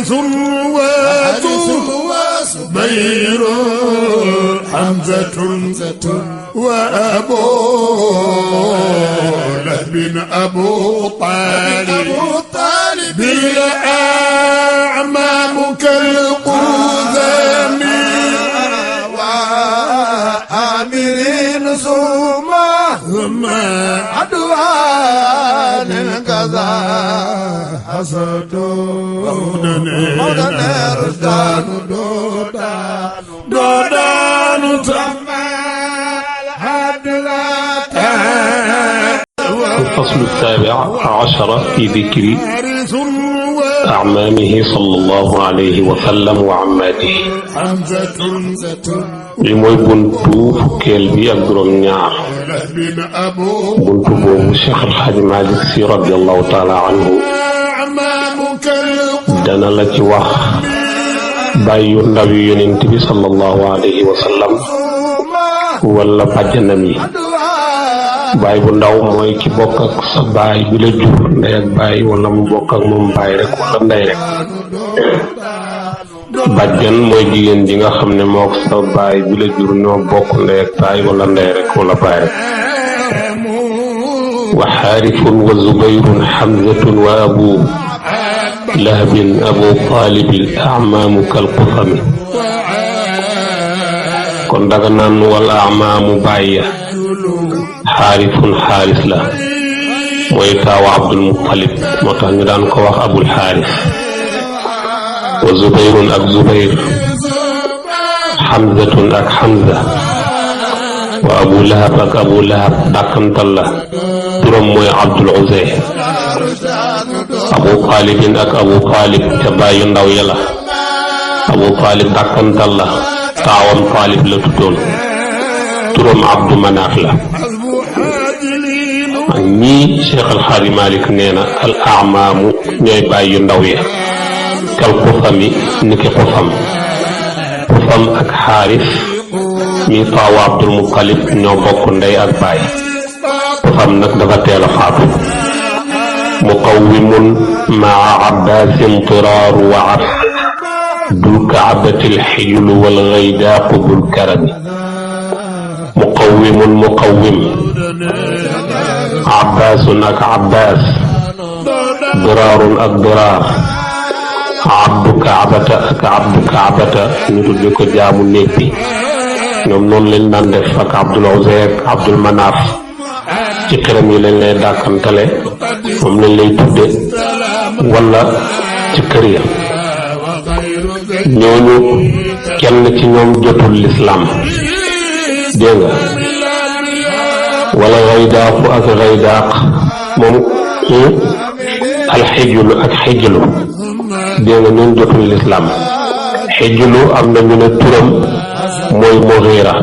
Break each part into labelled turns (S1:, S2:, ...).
S1: حارث وزبير حمزة وأبو لهب أبو طالب بالأعمام كالقذام وآمرين ثم عدوان كذا حسد مودنا رشدان دودان
S2: الفصل السابع عشر في ذكر أعمامه صلى الله عليه وسلم وعماته li mooy buntu fukkeel bi ak juróom ñaar buntu boobu Cheikh El Hadj Malick Sy radiyallahu taala anhu dana la ci wax bàyyu ndaw yu yonent bi sallallahu alayhi wa sallam wala bàjjanam yi baay bu ndaw mooy ki bokk ak sa baay bi la jur ndey ak baay wala mu bokk ak moom baay rek wala ndey rek bàjjan mooy jigéen ji nga xam ne mook sa baay bi la jur ñoo bokk ndey ak baay wala ndey rek wala baay rek wa xaarifun wa zubayrun xamzatun wa abu lahabin abu taalibil amaamu kal qufami kon daga naan wal amaamu baay ya xaarifun xaaris la mooy taawa abdul muttalib moo tax ñu daan ko wax abul xaaris wa zubayrun ak zubayr xamzatun ak xamza wa abu lahab ak abu lahab dàkkantal la turam mooy abdul uzay abu taalibin ak abu taalib ca bàyyu ndaw ya la abu taalib dàkkantal la taawam taalib la tuddoon turam abdu manaaf la ak ñii Cheikh El Hadj Malick nee na al amaamu ñooy bàyyu ndaw ya kal xufami niki xufam ak xaaris mi taawu abdul muttalib ñoo bokk ndey ak baay xufam nag dafa teel a faatu muqawwimun maa abbaasin tiraaru wa af dul kaabatil xijlu wal gaydaaqu dul karami muqawwim abbaasun ak abbaas diraarun ak diraar abdu kaabata ak abdu kaabata ñu tudde ko jaamu néeg bi ñoom noonu lañ daan def ak abdul uzay ak abdul manaaf ci xiram yi lañ lay dàkkantale moom lañ lay tudde wala ci kër ya ñooñu kenn ci ñoom jotul lislaam dégg nga wala gaydaaku ak gaydaaq moom alxijlu ak xijlu dégg nga ñun jotul lislaam xijlu am na ñu ne turam mooy Mughira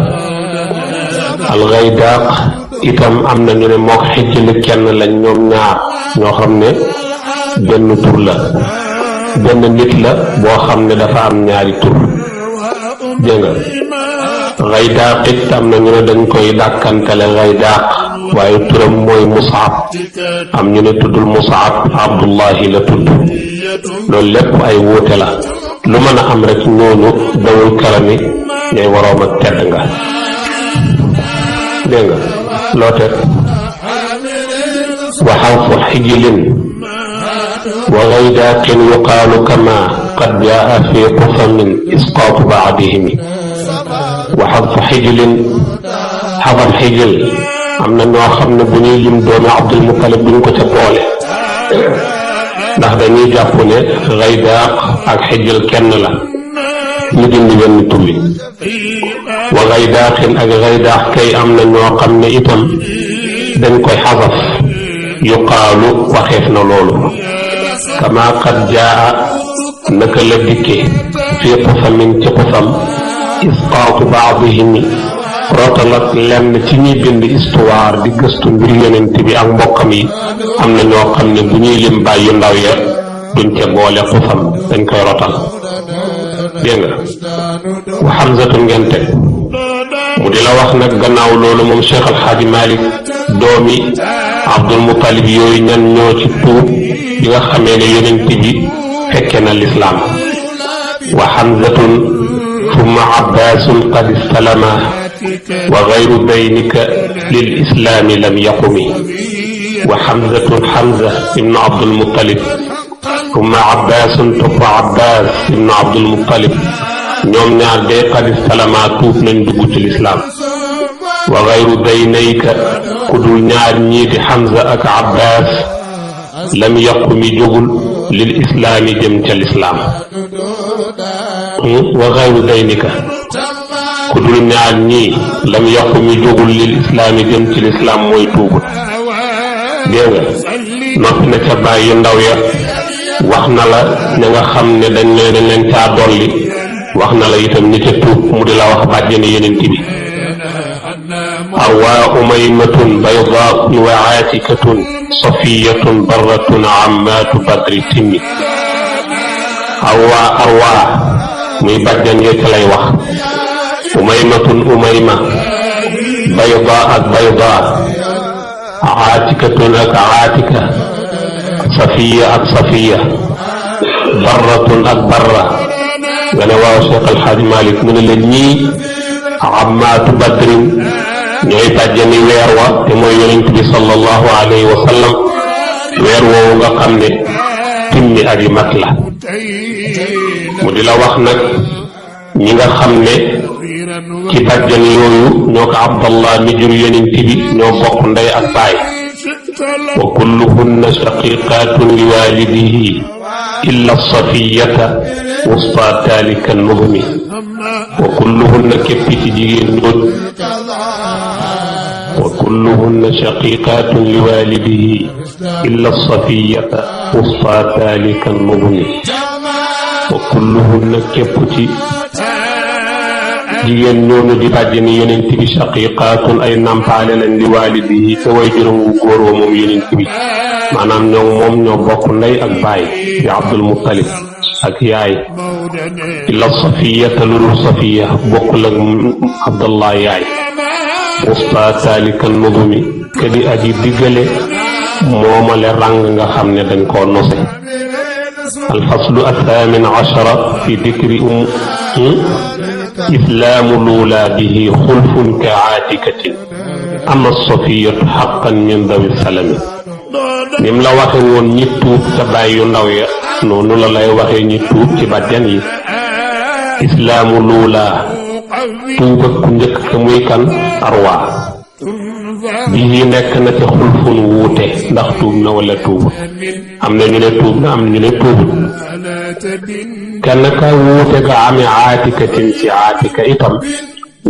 S2: alxaydaaq itam am na ñu ne mook xijlu kenn lañ ñoom ñaar ñoo xam ne benn tur la benn nit la boo xam ne dafa am ñaari tur dégg nga gaydaaq it am na ñu ne dañ koy dàkkantale gaydaaq waaye turam mooy Mus'ab am ñu ne tuddul Mus'ab Abdullahi la tudd loolu lépp ay wuute la lu mën a am rek ñooñu dawul karami ñooy waroom ak tedd nga dégg nga loo teg wa xawfu xijlin wa gaydaaqin yuqaalu kama qad jaa fi qusamin isqaatu baadihimi wa xawfu xijlin xafal xijl am na ñoo xam ne bu ñuy lim doomi abdul muttalib duñ ko ca boole ndax dañuy jàpp ne gaydaaq ak xijl kenn la ñu dindi benn tur wi wa gaydaaqin ak gaydaaq kay am na ñoo xam ne itam dañ koy xasaf yuqaalu waxeef na loolu kama qad jaa naka la dikke fii xusamin ci xusam isqaatu baadihim rootal ak lenn ci ñuy bind histoire di gëstu mbir yonent bi ak mbokkam yi am na ñoo xam ne bu ñuy lim bàyyu ndaw ya duñ ca boole xusam dañ koy rotal dégg nga wa Hamzatu ngeen teg mu di la wax nag gannaaw loolu moom Cheikh El Hadj Malick doomi Abdul Muttalib yooyu ñan ñoo ci tuub bi nga xamee ne yonent bi fekke na lislaam wa Hamzatun thumma Abbaasun qad istalama wa gayru daynika lil islaami lam yaqumi wa Hamzatun Hamza ibnu Abdul Muttalib thumma Abbaasun topp Abbaas ibnu Abdul Muttalib ñoom ñaar de qad istalama tuub nañ dugg ci lislaam wa gayru daynayka ku dul ñaar ñii di Hamza ak Abbaas lam yaqumi jógul lil islaami jëm ca lislaam wa gayru daynika ku dul ñaar ñii lam yaqumi jógul lil islaami jëm ci lislaam mooy tuubul dégg nga noppi na ca bàyyi ndaw ya wax na la ña nga xam ne dañ leen caa dolli wax na la itam ñi ca tuub mu di la wax bàjjani yeneen bi awaa umaymatun baydaatun wa aatikatun safiyatun barratun ammaatu badri timmi awaa muy bàjjan ya ca lay wax umaymatun umayma baydaa ak baydaa aatikatun ak aatika safiya ak safiya barratun ak barra nga ne waaw Cheikh El Hadj Malick mu ne la ñii ammaatu badrin ñooy bàjjani weer wa te mooy yonent bi sallallahu alayhi wa sallam weer woowu nga xam ne timmi ak yi mat la mu di la wax nag ñi nga xam ne ci bàjjan yooyu ñoo ko Abdallah mi jur yonent bi ñoo bokk ndey ak baay wa kulluhunna shaqiqatun li walidihi illa safiyata wusta talikan muhmi wa kulluhunna képp ci jigéen ñoot wa kulluhunna shaqiqatun li walidihi illa safiyata wusta talikan muhmi wa kulluhunna képp ci jigéen ñooñu di bàjjani yonent bi shaqiqaatun ay nampaale lañ li waalidihi te way juróom wu góor wa moom yonent bi maanaam moom ñoo bokk ndey ak baay di Abdul Muttalib ak yaay illa safiyata lu dul safiya bokkul ak Abdallah yaay wusta taalikan nudumi ke di aji diggale moomale ràng nga xam ne dañ koo nose alfaslu athaamin ashara fi dikri islaamu luulaa bihi xulfun ka aatikatin ama safiyatu xaqan min dawi salami nim la waxe woon ñi tuub ca bàyyi yu ndaw ya noonu la lay waxee ñi tuub ci bàjjan yi islaamu luulaa tuub ak ku njëkk ka muy kan arwa bii nekk na ci xulfun wuute ndax tuub na wala tuubut am na ñu ne tuub na am na ñu ne tuubut kenn ka wuute ga amee aatikatin ci aatika itam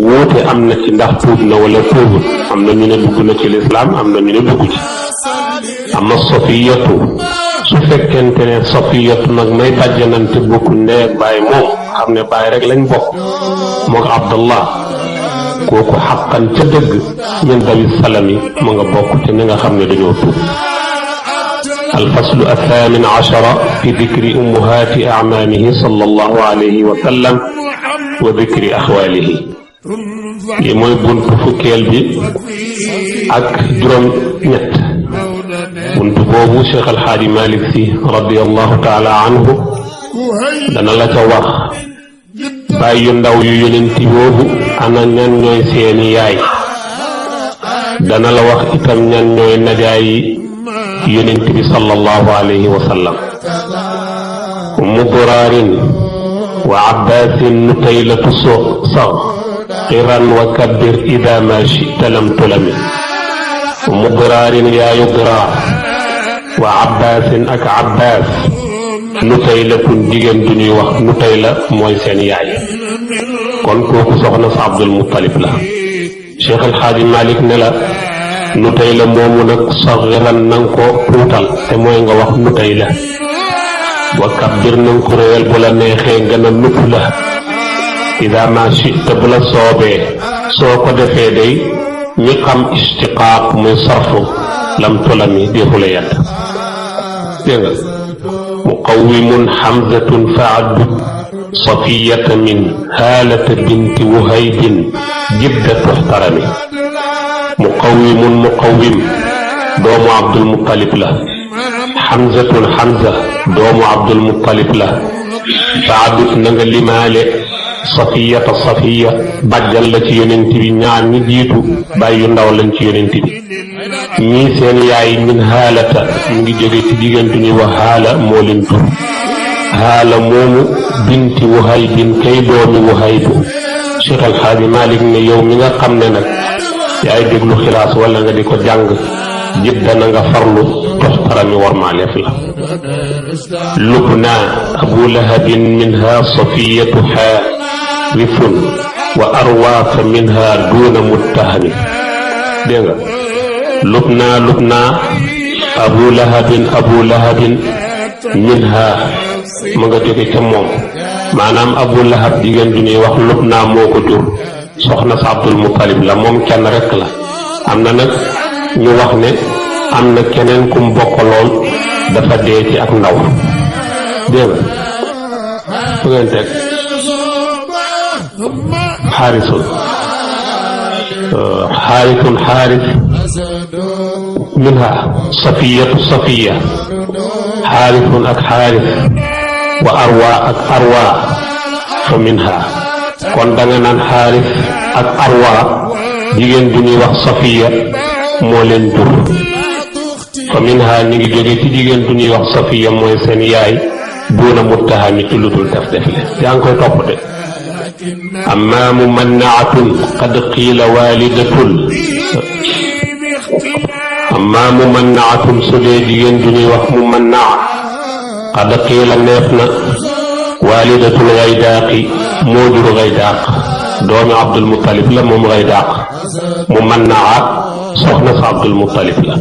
S2: wuute am na ci ndax tuub na wala tuubut am na ñu ne dugg na ci lislaam am na ñu ne dugg ci ama safiyatu su fekkente ne safiyatu nag may bàjjanante bokku ndey ak baay moom xam ne baay rek lañ bokk moog Abdallah kooku xaqan ca dëgg min dawi salami mu nga bokk ci ñi nga xam ne dañoo tuub alfaslu athaamin ashara fi dikri ummuhaati acmaamihi sallallahu alayhi wa sallam wa dikri axwaalihi li mooy buntu fukkeel bi ak juróom ñett buntu boobu Cheikh El Hadj Malick Sy radiyallahu taala anhu dana la ca wax bàyyi yu ndaw yu yonent boobu ana ñan ñooy seeni yaay dana la wax itam ñan ñooy najaayi yonent bi sallallahu alayhi wa sallam ummu duraarin wa abbaasin nutaylatu sagiran wa kabbir ida ma chita lam tulami ummu duraarin yaayu duraar wa abbaasin ak abbaas nutaylatun jigéen du ñuy wax nutayla mooy seen yaay kon kooku soxna sa Abdul Muttalib la Cheikh El Hadj Malick ne la nutayla moomu nag sagiran nanga ko tuutal te mooy nga wax nutayla wa kabbir nanga ko réyal bu la neexee nga na nupp la ida ma chita bu la soobee soo ko defee day ñi xam istiqaaq muy sarfu lam tulami defu la yedd dégg nga muqawwimun hamzatun faaddu safiyata min haalata binti wuhaybin jidda tuxtarami muqawwimun muqawwim doomu Abdul Muttalib la Hamzatun Hamza doomu Abdul Muttalib la faadut na nga limaale Safiyata Safiya bàjjal la ci yonent bi ñaar ñi jiitu bàyyi yu ndaw lañ ci yonent bi ñii seen yaay min haalata mu ngi jóge ci diggante ñuy wax haala moo leen tur haala moomu binti Wuhaybin kay doomi Wuhaybu Cheikh El Hadji Malick ne yow mi nga xam ne nag yaay déglu xilaas wala nga di ko jàng jidda na nga farlu toxtara mi war maa leef la Lubna Abu Lahabin minha Safiyatu haarifun wa arwaata minha duuna muttahami dégg nga Lubna Abu Lahabin minha ma nga jóge ca moom maanaam Abu Lahab jigéen du ñuy wax Lubna moo ko jur soxna sa Abdul Muttalib la moom kenn rekk la am na nag ñu wax ne am na keneen kum bokkaloon dafa dee ci ak ndaw dégg nga fu ngeen teg xaarisun xaaris minha Safiyatu Safiya xaarisun ak xaaris wa arwa ak arwa fa minha kon danga naan xaaris ak arwa jigéen bu ñuy wax Safiya moo leen jur fa minha ni ngi jóge ci jigéen bu ñuy wax Safiya mooy seen yaay duuna muttahami ci lu dul def le yaa ngi koy topp de amma mumannaatun qad qiila waalidatul amma mumannaatun su dee jigéen bu ñuy wax mumannaa qad qiila neef na waalidatul Gaydaaqi moo jur Gaydaaq doomi Abdul Muttalib la moom Gaydaaq mumannaa soxna sa Abdul Muttalib la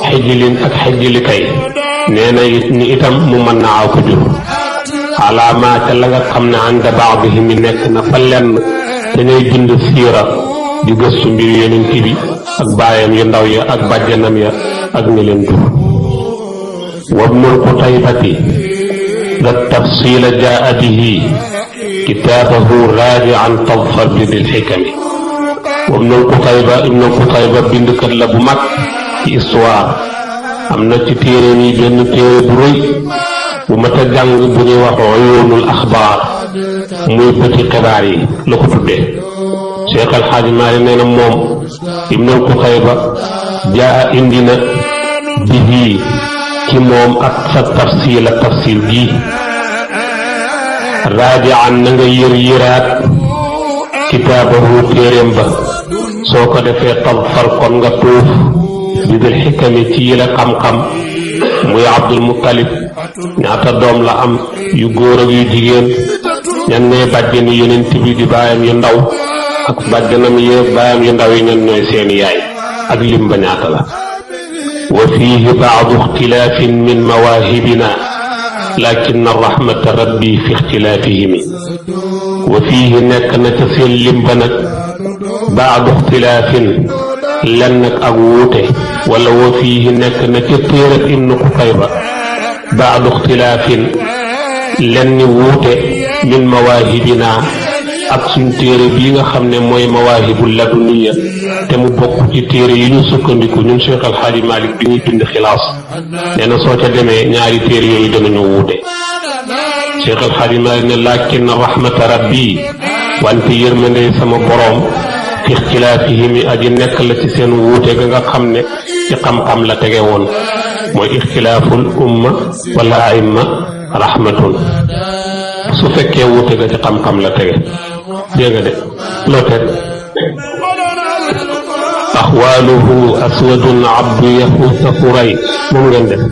S2: xijlin ak xijli kay nee na ni itam mumannaa ko jur alaamaa ca la nga xam ne ànd baadihim mi nekk na fa lenn dañuy bind siira di gëstu mbir yonent bi ak baayam yu ndaw ya ak bàjjanam ya ak ñi leen jur wabnul Qutaybati da tafsila jaa bihi kitaabahu raaji'an tadfar bi dil xikami ibnul Qutayba bindkat la bu mag ci histoire am na ci téere yi benn téere bu rëy bu mat a jàng bu ñuy wax uyuunul axbaar muy bëti xibaar yi la ko tuddee Cheikh El Hadji Malick nee na moom ibnul Qutayba jaa indi na bihi ci moom ak sa tafsil bii raaji'an na nga yëraat kitaabahu téeréem ba soo ko defee tadfar kon nga tuuf bi dil xikami ci yi la xam-xam muy Abdul Muttalib ñaata doom la am yu góor ak yu jigéen ñan ñooy bàjjani yonent bi di baayam yu ndaw ak bàjjanam yi baayam yu ndaw yi ñan ñooy seeni yaay ak lim ba ñaata la wa fiihi baadu ixtilaafin min mawaahibina lakin rahmata rabbi fi ixtilaafihimi wa fiihi nekk na ca seen lim ba nag baadu ixtilaafin lenn ak wuute wala wa fiihi nekk na ca téerab ibnu Qutayba baadu ixtilaafin lenn wuute min mawaahibina ak suñ téere bii nga xam ne mooy mawaahibul laduniya te mu bokk ci téere yi ñu sukkandiku ñun Cheikh El Hadji Malick bi ñuy bind xilaas nee na soo ca demee ñaari téere yooyu danañu wuute Cheikh El Hadji Malick ne lakin rahmata rabbi wante yërmande sama boroom fi ixtilaafihim aji nekk la ci seen wuute ga nga xam ne ci xam-xam la tege woon mooy ixtilaaful umma wala aimma rahmatun su fekkee wuute ga ci xam-xam la tege dégg nga de loo teg axwaaluhu aswadun abdu yahuusa furay moom ngeen def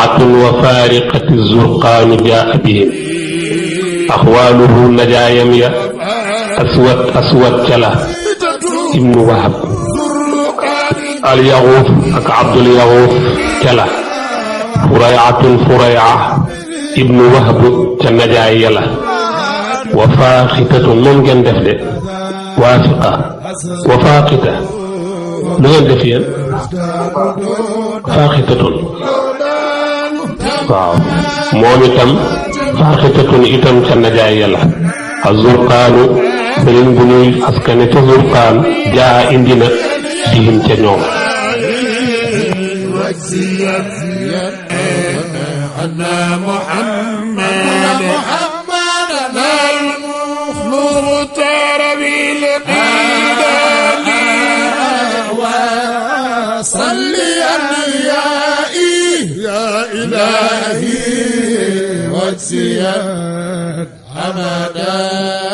S2: atun wa faariqati zurqaanu jaa bihim axwaaluhu najaayam ya aswad cala ibnu wahab al yaxuuf ak abdul yaxuuf cala furayatun furaya ibnu wahab ca najaay yàlla wa faaxitatun moom ngeen def de waafiqa wa faaqita lu ngeen def yéen faaxitatun waaw moom itam faaxitatun itam ca najaay yàlla a zurqaanu beneen bu ñuy askane ca zurqaan jaa indi na bihim ca ñoom
S1: واجزيا عنا محمدا المختار بالقيدان وصليا يا إلهي واجزيا أبدا